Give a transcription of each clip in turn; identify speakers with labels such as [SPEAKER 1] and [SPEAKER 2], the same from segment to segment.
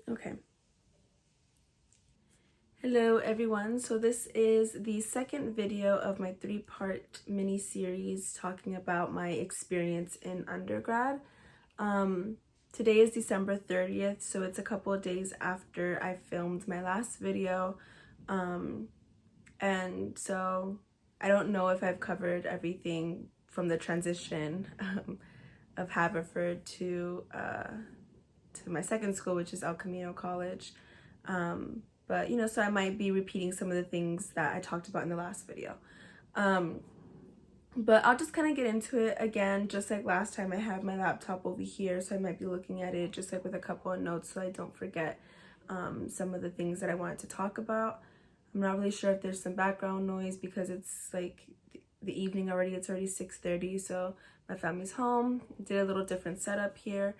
[SPEAKER 1] Okay. Hello everyone. So this is the second video of my 3-part mini series talking about my experience in undergrad. Today is December 30th, so it's a couple of days after I filmed my last video. And so I don't know if I've covered everything from the transition of Haverford to my second school, which is El Camino College. But so I might be repeating some of the things that I talked about in the last video. But I'll just kind of get into it again, just like last time. I have my laptop over here, so I might be looking at it just like with a couple of notes so I don't forget some of the things that I wanted to talk about. I'm not really sure if there's some background noise because it's like the evening already. It's already 6:30, so my family's home. Did a little different setup here.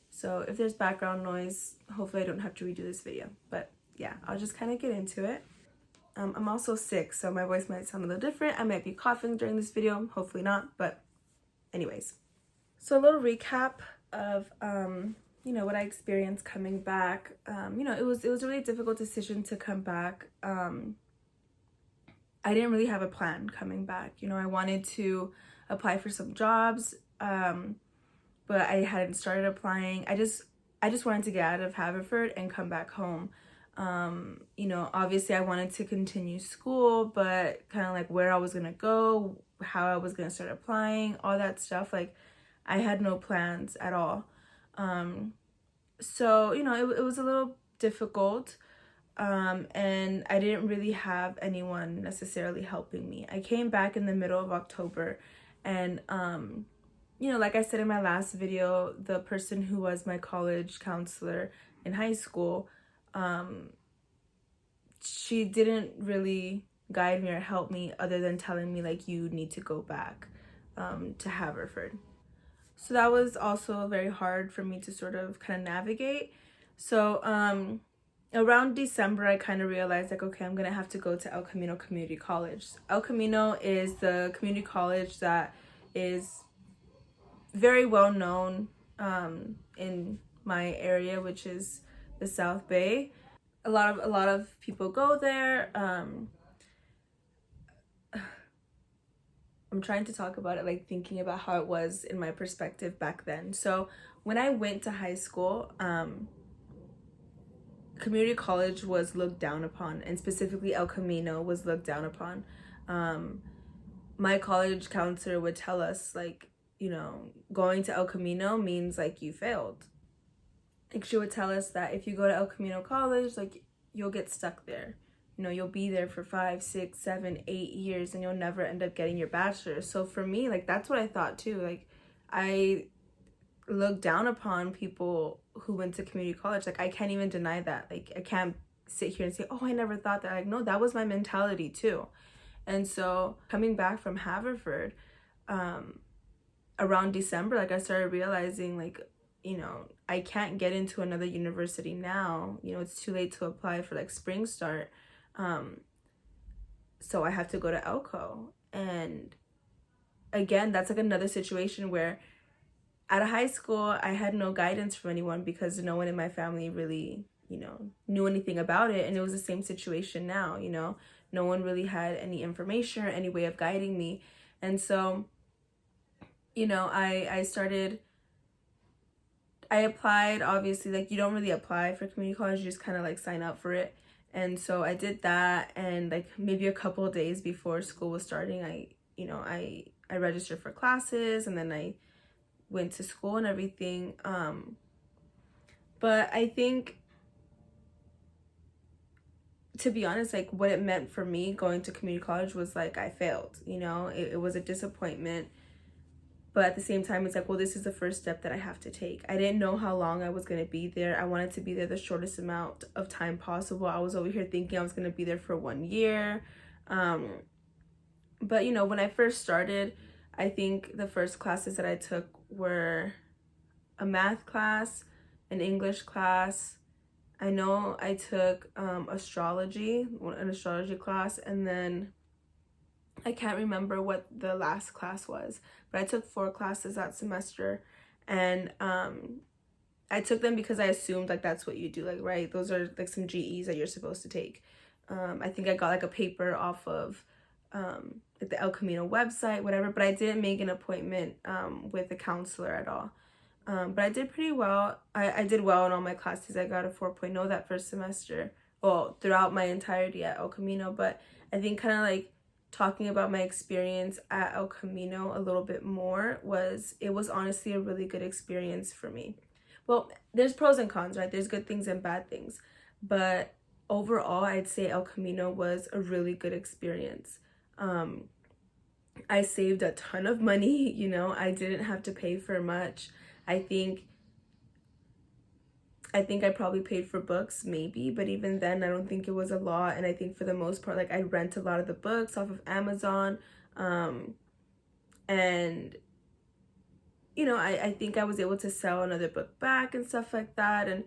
[SPEAKER 1] So if there's background noise, hopefully I don't have to redo this video. But yeah, I'll just kind of get into it. I'm also sick, so my voice might sound a little different. I might be coughing during this video, hopefully not, but anyways. So a little recap of, what I experienced coming back. It was a really difficult decision to come back. I didn't really have a plan coming back. I wanted to apply for some jobs, but I hadn't started applying. I just wanted to get out of Haverford and come back home. Obviously I wanted to continue school, but kind of like where I was gonna go, how I was gonna start applying, all that stuff, like I had no plans at all. So it was a little difficult, and I didn't really have anyone necessarily helping me. I came back in the middle of October, and like I said in my last video, the person who was my college counselor in high school, she didn't really guide me or help me other than telling me like, you need to go back to Haverford. So that was also very hard for me to sort of kind of navigate. So around December, I kind of realized like, okay, I'm gonna have to go to El Camino Community College. El Camino is the community college that is very well known in my area, which is the South Bay. A lot of people go there. I'm trying to talk about it, like thinking about how it was in my perspective back then. So when I went to high school, community college was looked down upon, and specifically El Camino was looked down upon. My college counselor would tell us like, going to El Camino means like you failed. Like she would tell us that if you go to El Camino College, like you'll get stuck there. You'll be there for 5, 6, 7, 8 years and you'll never end up getting your bachelor's. So for me, like that's what I thought too. Like I look down upon people who went to community college. Like I can't even deny that. Like I can't sit here and say, oh, I never thought that. Like no, that was my mentality too. And so coming back from Haverford, around December, like I started realizing like, I can't get into another university now. It's too late to apply for like spring start. So I have to go to Elko. And again, that's like another situation where out of high school, I had no guidance from anyone because no one in my family really, knew anything about it. And it was the same situation now, no one really had any information or any way of guiding me. And so, I applied, obviously, like you don't really apply for community college, you just kind of like sign up for it. And so I did that, and like maybe a couple of days before school was starting, I registered for classes, and then I went to school and everything. But I think, to be honest, like what it meant for me going to community college was like I failed, it was a disappointment. But at the same time, it's like, well, this is the first step that I have to take. I didn't know how long I was going to be there. I wanted to be there the shortest amount of time possible. I was over here thinking I was going to be there for 1 year. But, when I first started, I think the first classes that I took were a math class, an English class. I know I took an astrology class, and then I can't remember what the last class was, but I took 4 classes that semester, and I took them because I assumed like that's what you do, like, right, those are like some GEs that you're supposed to take. I think I got like a paper off of like the El Camino website, whatever, but I didn't make an appointment with a counselor at all. But I did pretty well. I did well in all my classes. I got a 4.0 that first semester, well, throughout my entirety at El Camino. But I think kind of like talking about my experience at El Camino a little bit more it was honestly a really good experience for me. Well, there's pros and cons, right? There's good things and bad things. But overall, I'd say El Camino was a really good experience. I saved a ton of money, I didn't have to pay for much. I think I probably paid for books, maybe, but even then I don't think it was a lot. And I think for the most part, like, I rent a lot of the books off of Amazon. And I think I was able to sell another book back and stuff like that. And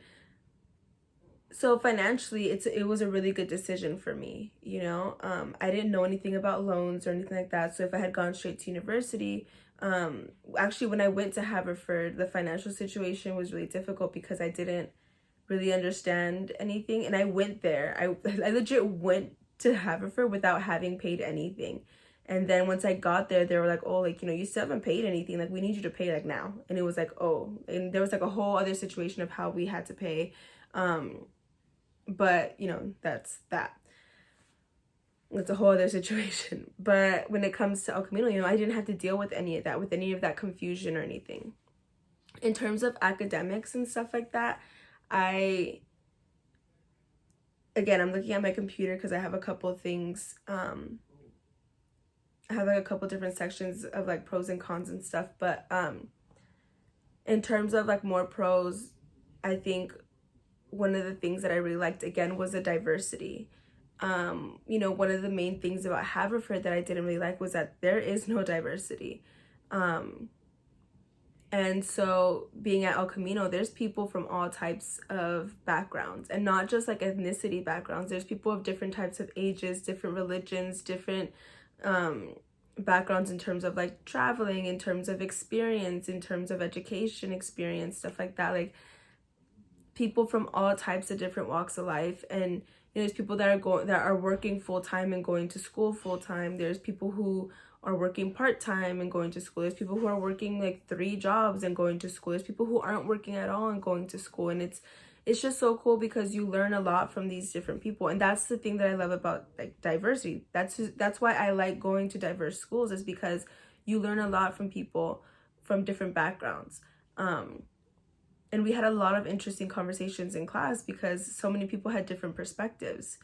[SPEAKER 1] so financially, it was a really good decision for me. I didn't know anything about loans or anything like that. So if I had gone straight to university, actually, when I went to Haverford, the financial situation was really difficult because I didn't really understand anything. And I went there. I legit went to Haverford without having paid anything. And then once I got there, they were like, oh, like, you still haven't paid anything. Like, we need you to pay, like, now. And it was like, oh. And there was, like, a whole other situation of how we had to pay. But, that's that. It's a whole other situation. But when it comes to El Camino, I didn't have to deal with any of that confusion or anything. In terms of academics and stuff like that, I'm looking at my computer because I have a couple of things. I have like a couple different sections of like pros and cons and stuff. But in terms of like more pros, I think one of the things that I really liked, again, was the diversity. One of the main things about Haverford that I didn't really like was that there is no diversity. And so being at El Camino, there's people from all types of backgrounds, and not just like ethnicity backgrounds. There's people of different types of ages, different religions, different backgrounds in terms of like traveling, in terms of experience, in terms of education experience, stuff like that. Like, people from all types of different walks of life. And there's people that are working full-time and going to school full-time. There's people who are working part-time and going to school. There's people who are working like 3 jobs and going to school. There's people who aren't working at all and going to school. And it's just so cool because you learn a lot from these different people. And that's the thing that I love about like diversity. That's why I like going to diverse schools, is because you learn a lot from people from different backgrounds. And we had a lot of interesting conversations in class because so many people had different perspectives.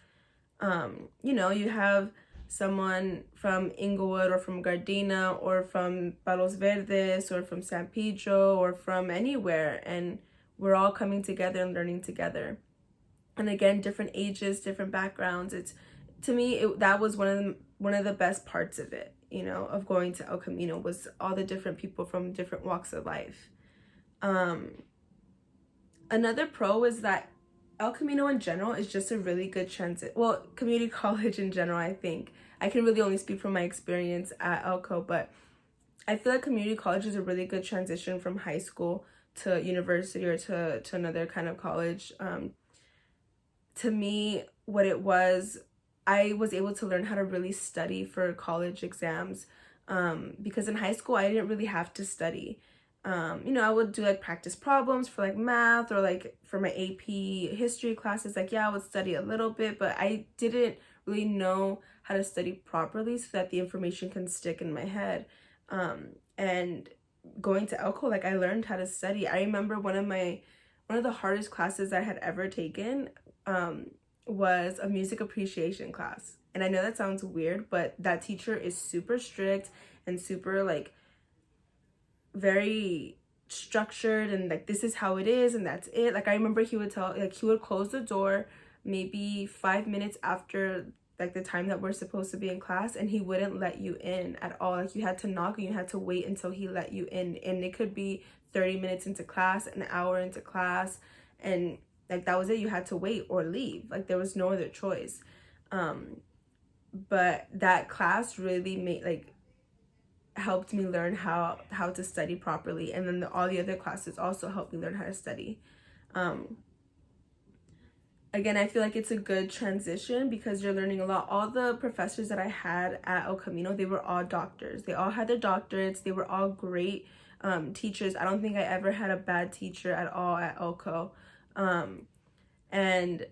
[SPEAKER 1] You have someone from Inglewood or from Gardena or from Palos Verdes or from San Pedro or from anywhere, and we're all coming together and learning together. And again, different ages, different backgrounds. To me, that was one of the best parts of it, of going to El Camino, was all the different people from different walks of life. Another pro is that El Camino in general is just a really good transit. Well, community college in general, I think. I can really only speak from my experience at Elco, but I feel like community college is a really good transition from high school to university or to another kind of college. To me, what it was, I was able to learn how to really study for college exams, because in high school, I didn't really have to study. I would do like practice problems for like math or like for my AP history classes. Like, yeah, I would study a little bit, but I didn't really know how to study properly so that the information can stick in my head. And going to Elco, like, I learned how to study. I remember one of the hardest classes I had ever taken was a music appreciation class. And I know that sounds weird, but that teacher is super strict and super like very structured, and like, this is how it is and that's it. Like, I remember he would close the door maybe 5 minutes after like the time that we're supposed to be in class, and he wouldn't let you in at all. Like, you had to knock and you had to wait until he let you in, and it could be 30 minutes into class, an hour into class, and like, that was it. You had to wait or leave. Like, there was no other choice. But that class really helped me learn how to study properly, and then all the other classes also helped me learn how to study. Again, I feel like it's a good transition because you're learning a lot. All the professors that I had at El Camino, they were all doctors. They all had their doctorates. They were all great teachers. I don't think I ever had a bad teacher at all at Elco. And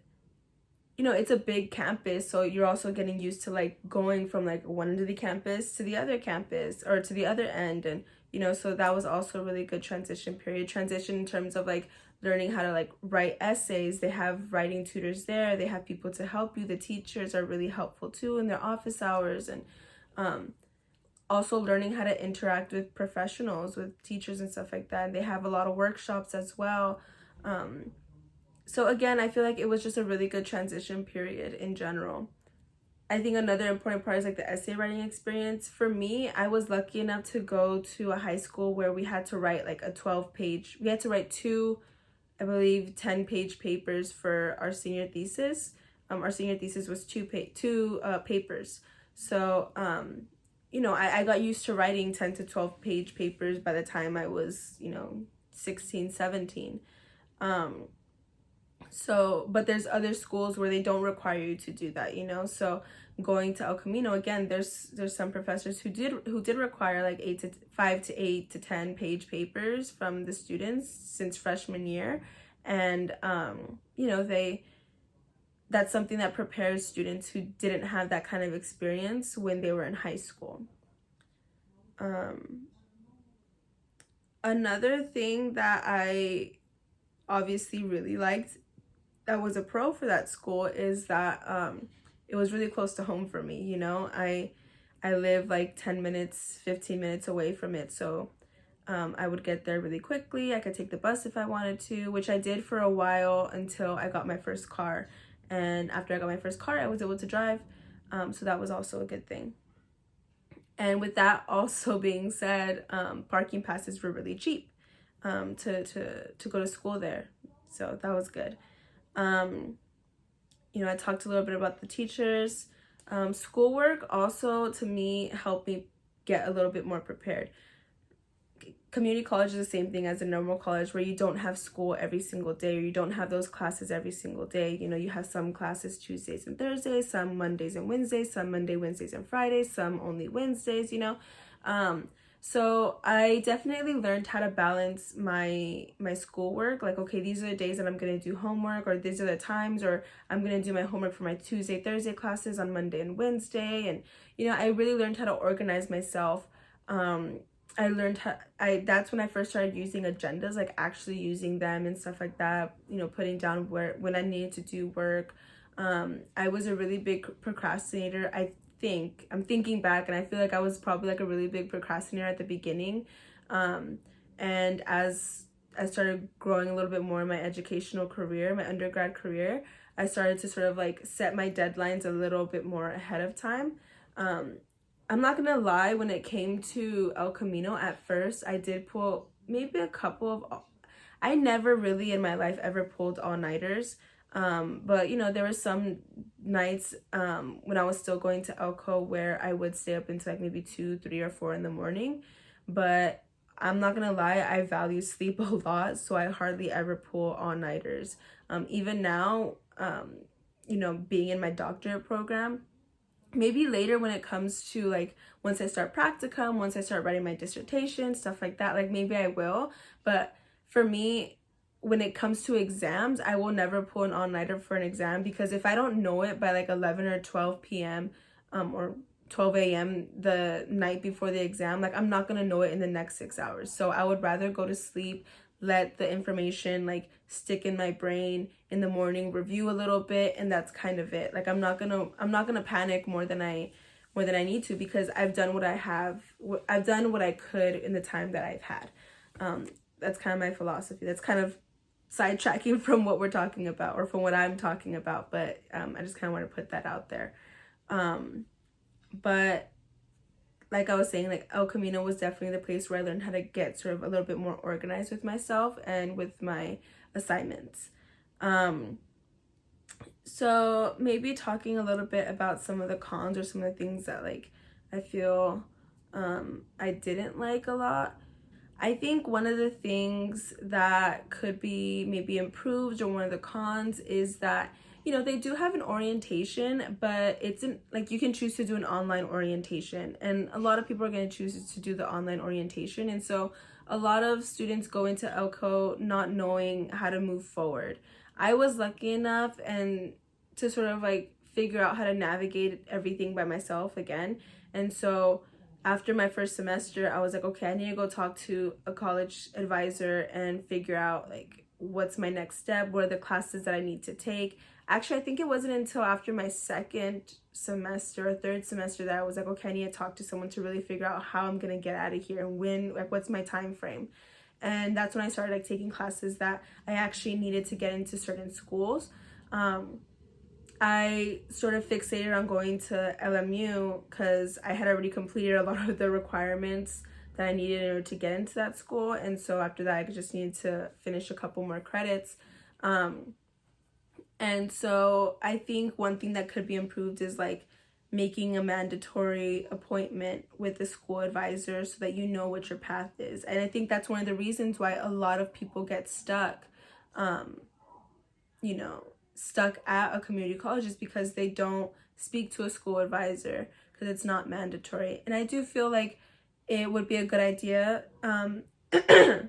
[SPEAKER 1] you know, it's a big campus, so you're also getting used to like going from like one end of the campus to the other campus or to the other end. And you know, so that was also a really good transition in terms of like learning how to like write essays. They have writing tutors there, they have people to help you. The teachers are really helpful too in their office hours. And also learning how to interact with professionals, with teachers and stuff like that. And they have a lot of workshops as well. So again, I feel like it was just a really good transition period in general. I think another important part is like the essay writing experience. For me, I was lucky enough to go to a high school where we had to write like a 12-page, we had to write two, I believe, 10-page papers for our senior thesis. Our senior thesis was two papers. So, you know, I got used to writing 10 to 12-page papers by the time I was, you know, 16, 17. So, but there's other schools where they don't require you to do that, you know. So going to El Camino, again, there's some professors who did require like 5 to 8 to 10-page papers from the students since freshman year. And you know, that's something that prepares students who didn't have that kind of experience when they were in high school. Another thing that I obviously really liked that was a pro for that school is that it was really close to home for me. You know, I live like 10 minutes, 15 minutes away from it. So I would get there really quickly. I could take the bus if I wanted to, which I did for a while until I got my first car. And after I got my first car, I was able to drive. So that was also a good thing. And with that also being said, parking passes were really cheap to go to school there. So that was good. You know, I talked a little bit about the teachers. Schoolwork also, to me, helped me get a little bit more prepared. Community college is the same thing as a normal college where you don't have school every single day, or you don't have those classes every single day. You know, you have some classes Tuesdays and Thursdays, some Mondays and Wednesdays, some Monday, Wednesdays, and Fridays, some only Wednesdays, you know. So I definitely learned how to balance my schoolwork. Like, okay, these are the days that I'm going to do homework, or these are the times, or I'm going to do my homework for my Tuesday, Thursday classes on Monday and Wednesday. And, you know, I really learned how to organize myself. I learned that's when I first started using agendas, like actually using them and stuff like that, you know, putting down when I needed to do work. I was a really big procrastinator. I'm thinking back, and I feel like I was probably like a really big procrastinator at the beginning. And as I started growing a little bit more in my educational career, my undergrad career, I started to sort of like set my deadlines a little bit more ahead of time. I'm not gonna lie, when it came to El Camino at first, I did pull maybe a couple of, I never really in my life ever pulled all-nighters. But you know, there were some nights when I was still going to Elco where I would stay up until like maybe 2, 3, or 4 in the morning. But I'm not gonna lie, I value sleep a lot, so I hardly ever pull all-nighters. Even now, you know, being in my doctorate program, maybe later when it comes to like once I start practicum, once I start writing my dissertation, stuff like that, like maybe I will. But for me, when it comes to exams, I will never pull an all-nighter for an exam, because if I don't know it by like 11 or 12 p.m. Or 12 a.m. the night before the exam, like I'm not gonna know it in the next 6 hours. So I would rather go to sleep, let the information like stick in my brain in the morning, review a little bit, and that's kind of it. Like I'm not gonna panic more than I need to, because I've done what I could in the time that I've had. That's kind of my philosophy. That's kind of sidetracking from what we're talking about, or from what I'm talking about, but I just kind of want to put that out there. But like I was saying, like El Camino was definitely the place where I learned how to get sort of a little bit more organized with myself and with my assignments. So maybe talking a little bit about some of the cons, or some of the things that like I feel I didn't like a lot. I think one of the things that could be maybe improved, or one of the cons, is that, you know, they do have an orientation, but it's like you can choose to do an online orientation, and a lot of people are going to choose to do the online orientation. And so a lot of students go into ELCO not knowing how to move forward. I was lucky enough and to sort of like figure out how to navigate everything by myself again. And so after my first semester, I was like, okay, I need to go talk to a college advisor and figure out like what's my next step, what are the classes that I need to take. Actually, I think it wasn't until after my second semester or third semester that I was like, okay, I need to talk to someone to really figure out how I'm gonna get out of here and when, like what's my time frame. And that's when I started like taking classes that I actually needed to get into certain schools. I sort of fixated on going to LMU because I had already completed a lot of the requirements that I needed in order to get into that school. And so after that, I just needed to finish a couple more credits. And so I think one thing that could be improved is like making a mandatory appointment with the school advisor so that you know what your path is. And I think that's one of the reasons why a lot of people get stuck, you know, stuck at a community college, is because they don't speak to a school advisor because it's not mandatory. And I do feel like it would be a good idea. I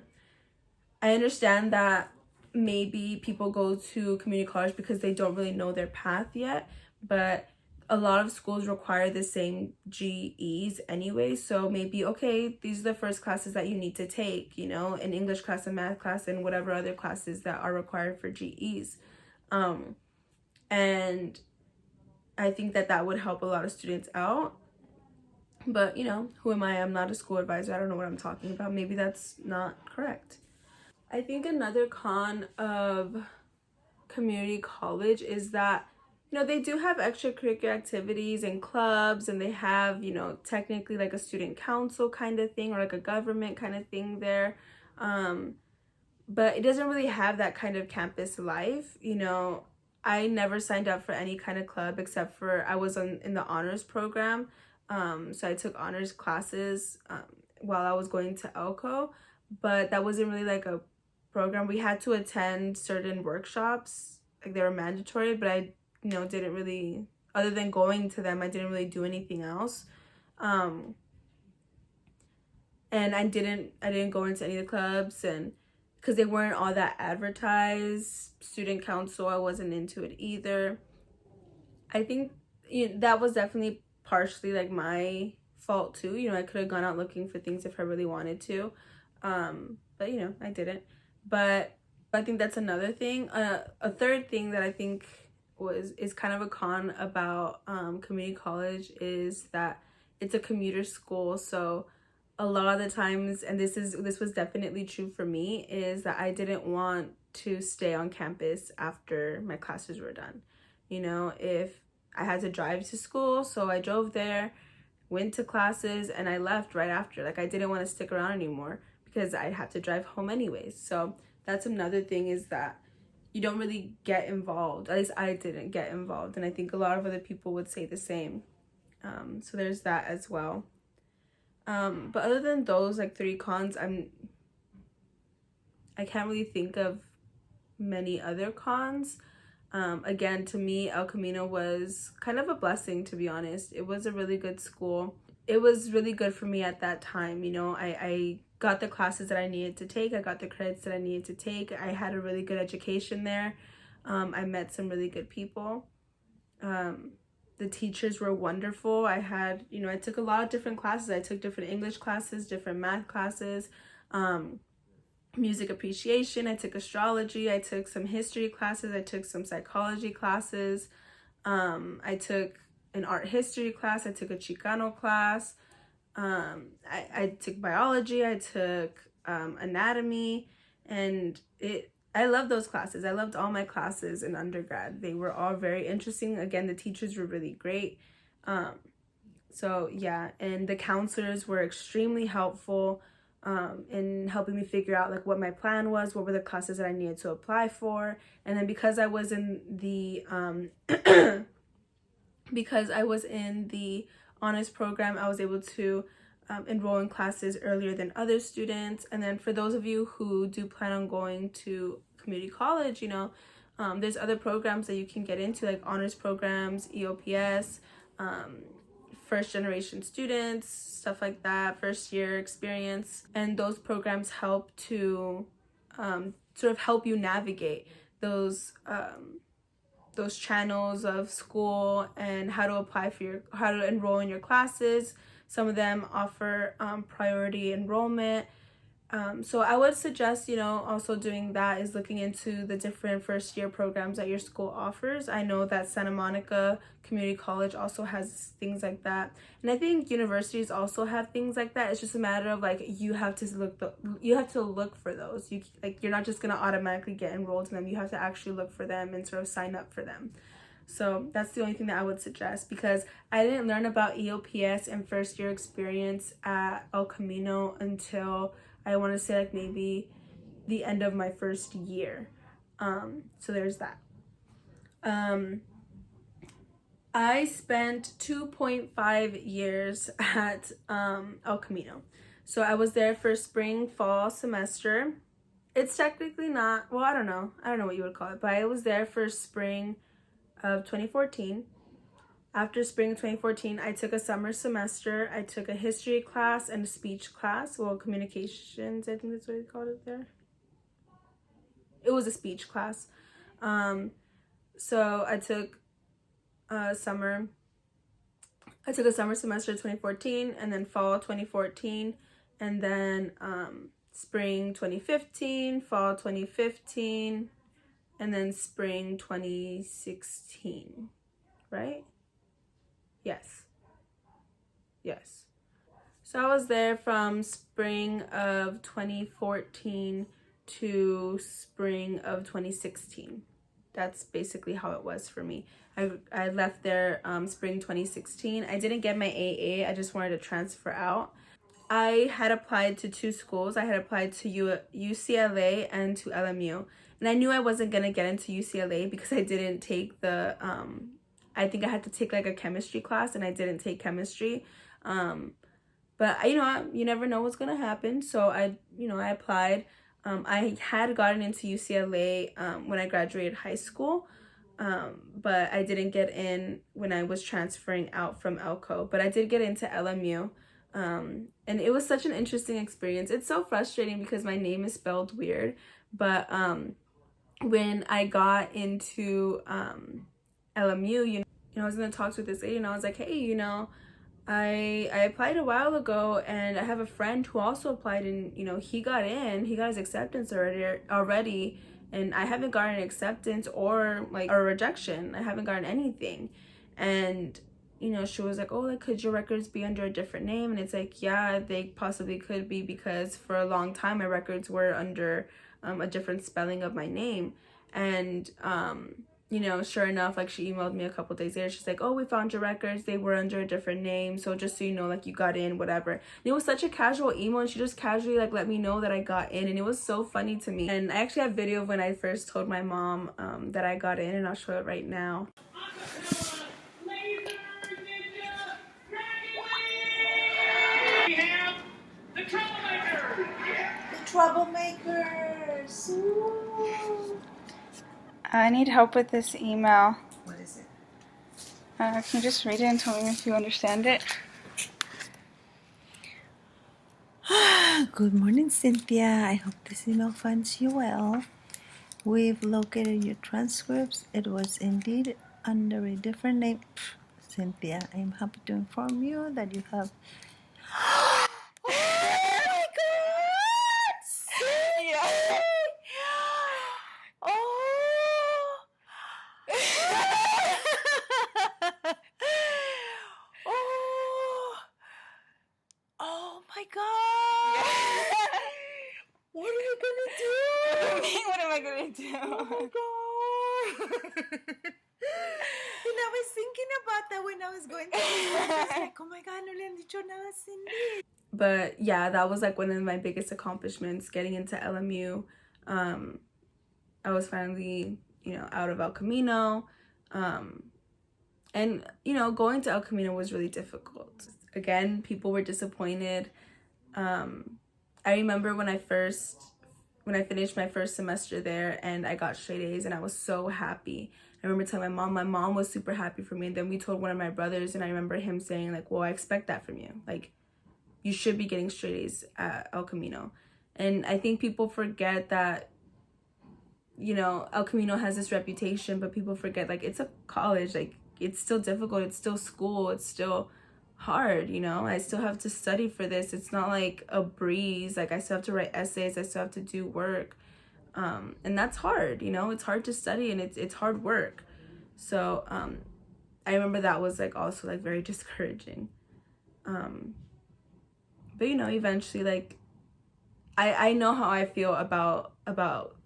[SPEAKER 1] understand that maybe people go to community college because they don't really know their path yet, but a lot of schools require the same GEs anyway. So maybe, okay, these are the first classes that you need to take, you know, an English class, a math class, and whatever other classes that are required for GEs. And I think that that would help a lot of students out. But, you know, who am I? I'm not a school advisor. I don't know what I'm talking about. Maybe that's not correct. I think another con of community college is that, you know, they do have extracurricular activities and clubs, and they have, you know, technically like a student council kind of thing, or like a government kind of thing there. But it doesn't really have that kind of campus life. You know, I never signed up for any kind of club except for I was in the honors program. So I took honors classes while I was going to ELCO, but that wasn't really like a program. We had to attend certain workshops, like they were mandatory, but I, you know, didn't really, other than going to them, I didn't really do anything else. And I didn't go into any of the clubs, and because they weren't all that advertised. Student council, I wasn't into it either. I think, you know, that was definitely partially like my fault too. You know, I could have gone out looking for things if I really wanted to, but you know, I didn't. But I think that's another thing. A third thing that I think is kind of a con about community college is that it's a commuter school. So a lot of the times, and this was definitely true for me, is that I didn't want to stay on campus after my classes were done. You know, if I had to drive to school, so I drove there, went to classes, and I left right after. Like I didn't want to stick around anymore because I had to drive home anyways. So that's another thing, is that you don't really get involved. At least I didn't get involved, and I think a lot of other people would say the same. So there's that as well. But other than those like three cons, I can't really think of many other cons. Again, to me, El Camino was kind of a blessing, to be honest. It was a really good school. It was really good for me at that time. You know, I got the classes that I needed to take. I got the credits that I needed to take. I had a really good education there. I met some really good people. The teachers were wonderful. I had, you know, I took a lot of different classes. I took different English classes, different math classes, music appreciation. I took astrology. I took some history classes. I took some psychology classes. I took an art history class. I took a Chicano class. I took biology. I took anatomy, and I love those classes. I loved all my classes in undergrad. They were all very interesting. Again, the teachers were really great. So yeah, and the counselors were extremely helpful in helping me figure out like what my plan was, what were the classes that I needed to apply for. And then because I was in the because I was in the honors program, I was able to enroll in classes earlier than other students. And then for those of you who do plan on going to community college, there's other programs that you can get into, like honors programs, EOPS, first generation students, stuff like that, first year experience. And those programs help to sort of help you navigate those channels of school and how to enroll in your classes. Some of them offer priority enrollment. So I would suggest, also doing that is looking into the different first year programs that your school offers. I know that Santa Monica Community College also has things like that. And I think universities also have things like that. It's just a matter of like, you have to look for those. You're not just going to automatically get enrolled in them. You have to actually look for them and sort of sign up for them. So that's the only thing that I would suggest, because I didn't learn about EOPS and first year experience at El Camino until I want to say like maybe the end of my first year. So there's that. I spent 2.5 years at El Camino. So I was there for spring, fall semester. It's technically not, well, I don't know what you would call it, but I was there for spring of 2014. After spring of 2014, I took a summer semester. I took a history class and a speech class. Well, communications, I think that's what they called it there. It was a speech class. So I took a summer semester 2014, and then fall 2014, and then spring 2015, fall 2015, and then spring 2016, right? Yes. So I was there from spring of 2014 to spring of 2016. That's basically how it was for me. I left there spring 2016. I didn't get my AA. I just wanted to transfer out. I had applied to 2 schools. I had applied to UCLA and to LMU. And I knew I wasn't going to get into UCLA because I didn't take the, I think I had to take like a chemistry class, and I didn't take chemistry. But you never know what's going to happen. So I applied. I had gotten into UCLA when I graduated high school. But I didn't get in when I was transferring out from Elko. But I did get into LMU. And it was such an interesting experience. It's so frustrating because my name is spelled weird. But when I got into LMU, I was in the talks with this lady, and I was like, hey, I applied a while ago, and I have a friend who also applied, and he got his acceptance already, and I haven't gotten an acceptance or like a rejection. I haven't gotten anything. And she was like, oh, like, could your records be under a different name? And it's like, yeah, they possibly could be, because for a long time my records were under a different spelling of my name. And sure enough, like, she emailed me a couple days later. She's like, oh, we found your records. They were under a different name. So just so you know, like, you got in, whatever. And it was such a casual email, and she just casually, like, let me know that I got in. And it was so funny to me. And I actually have video of when I first told my mom that I got in, and I'll show it right now. We have the troublemakers. The troublemakers. Ooh. I need help with this email.
[SPEAKER 2] What is it?
[SPEAKER 1] Can you just read it and tell me if you understand it?
[SPEAKER 2] Good morning, Cynthia. I hope this email finds you well. We've located your transcripts. It was indeed under a different name. Cynthia, I'm happy to inform you that you have... Oh my God! Cynthia! Oh! Oh my God! What are you gonna do?
[SPEAKER 1] What am I gonna do?
[SPEAKER 2] Oh my God! And I was thinking about that when I was going to the like, oh my God, no le han dicho nada a Cindy.
[SPEAKER 1] But yeah, that was like one of my biggest accomplishments, getting into LMU. I was finally, out of El Camino. And, going to El Camino was really difficult. again, people were disappointed. I remember when I finished my first semester there and I got straight A's and I was so happy. I remember telling my mom was super happy for me, and then we told one of my brothers, and I remember him saying like, well, I expect that from you. Like, you should be getting straight A's at El Camino. And I think people forget that, you know, El Camino has this reputation, but people forget, like, it's a college. Like, it's still difficult. It's still school. It's still hard, you know? I still have to study for this. It's not like a breeze. Like, I still have to write essays. I still have to do work. And that's hard, you know? It's hard to study, and it's hard work. So I remember that was, like, also, like, very discouraging. But, you know, eventually, like, I know how I feel about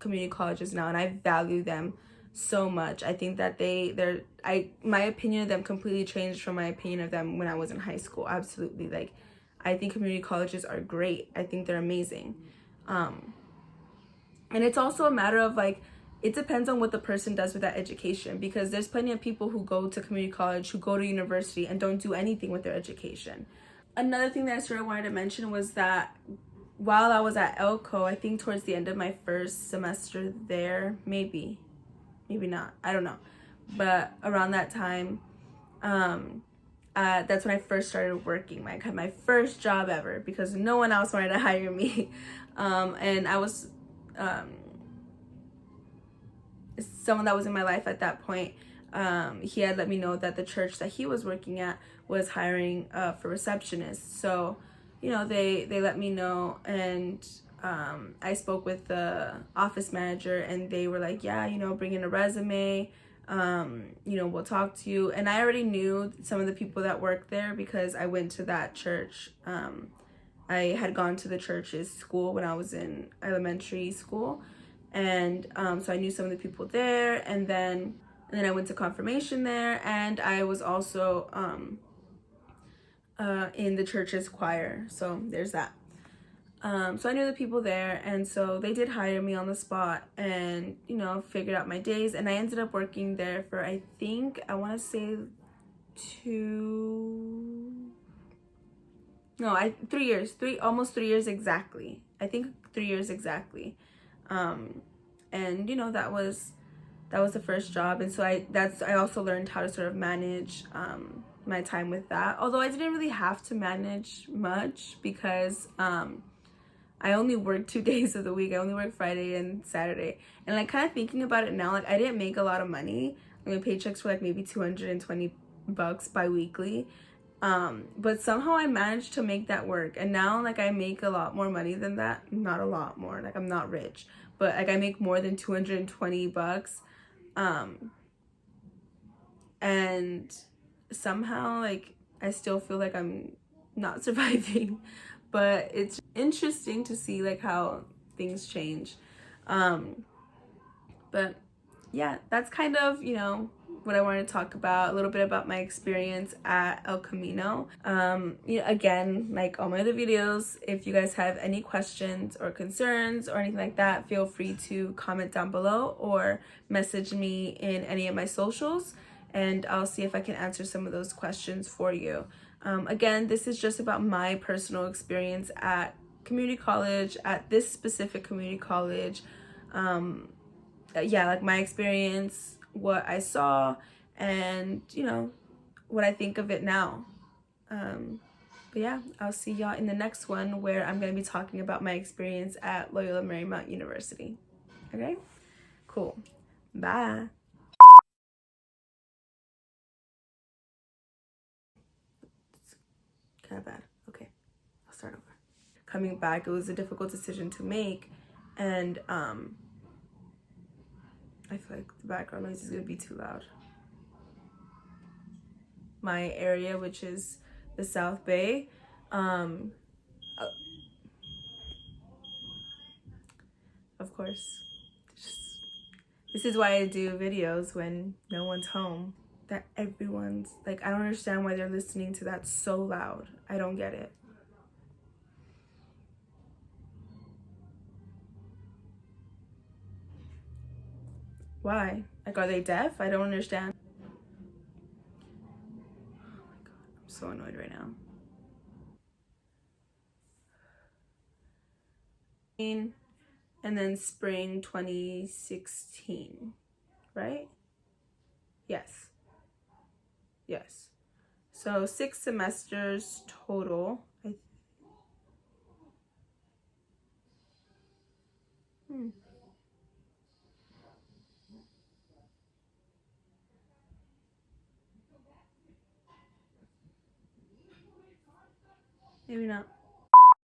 [SPEAKER 1] community colleges now, and I value them so much. I think that my opinion of them completely changed from my opinion of them when I was in high school. Absolutely. Like, I think community colleges are great. I think they're amazing. And it's also a matter of, like, it depends on what the person does with that education, because there's plenty of people who go to community college, who go to university and don't do anything with their education. Another thing that I sort of wanted to mention was that while I was at Elko, I think towards the end of my first semester there, maybe not, I don't know, but around that time, that's when I first started working. I had my first job ever because no one else wanted to hire me. And I was someone that was in my life at that point. He had let me know that the church that he was working at was hiring for receptionists. So, you know, they let me know, and I spoke with the office manager, and they were like, yeah, you know, bring in a resume, you know, we'll talk to you. And I already knew some of the people that worked there because I went to that church. I had gone to the church's school when I was in elementary school, and so I knew some of the people there, and then I went to confirmation there, and I was also in the church's choir, so there's that. So I knew the people there, and so they did hire me on the spot, and, you know, figured out my days, and I ended up working there for, I think, I want to say 3 years, almost 3 years exactly. I think 3 years exactly. And, you know, that was the first job, and so I also learned how to sort of manage my time with that, although I didn't really have to manage much because I only worked 2 days of the week. I only worked Friday and Saturday, and like, kind of thinking about it now, like, I didn't make a lot of money. My paychecks were like maybe $220 bi-weekly, but somehow I managed to make that work, and now, like, I make a lot more money than that. Not a lot more, like, I'm not rich, but like, I make more than $220, and somehow, like, I still feel like I'm not surviving. But it's interesting to see, like, how things change. But yeah, that's kind of, you know, what I wanted to talk about, a little bit about my experience at El Camino. You know, again, like all my other videos, if you guys have any questions or concerns or anything like that, feel free to comment down below or message me in any of my socials, and I'll see if I can answer some of those questions for you. Again, this is just about my personal experience at community college, at this specific community college. Yeah, like, my experience, what I saw, and, you know, what I think of it now. But yeah, I'll see y'all in the next one, where I'm going to be talking about my experience at Loyola Marymount University. Okay? Cool. Bye. Kind of bad. Okay, I'll start over. Coming back, it was a difficult decision to make, and I feel like the background noise is going to be too loud. My area, which is the South Bay, of course, this is why I do videos when no one's home, that everyone's like, I don't understand why they're listening to that so loud. I don't get it. Why? Like, are they deaf? I don't understand. Oh my god, I'm so annoyed right now. and then spring 2016, right? Yes. Yes. So 6 semesters total. Maybe not.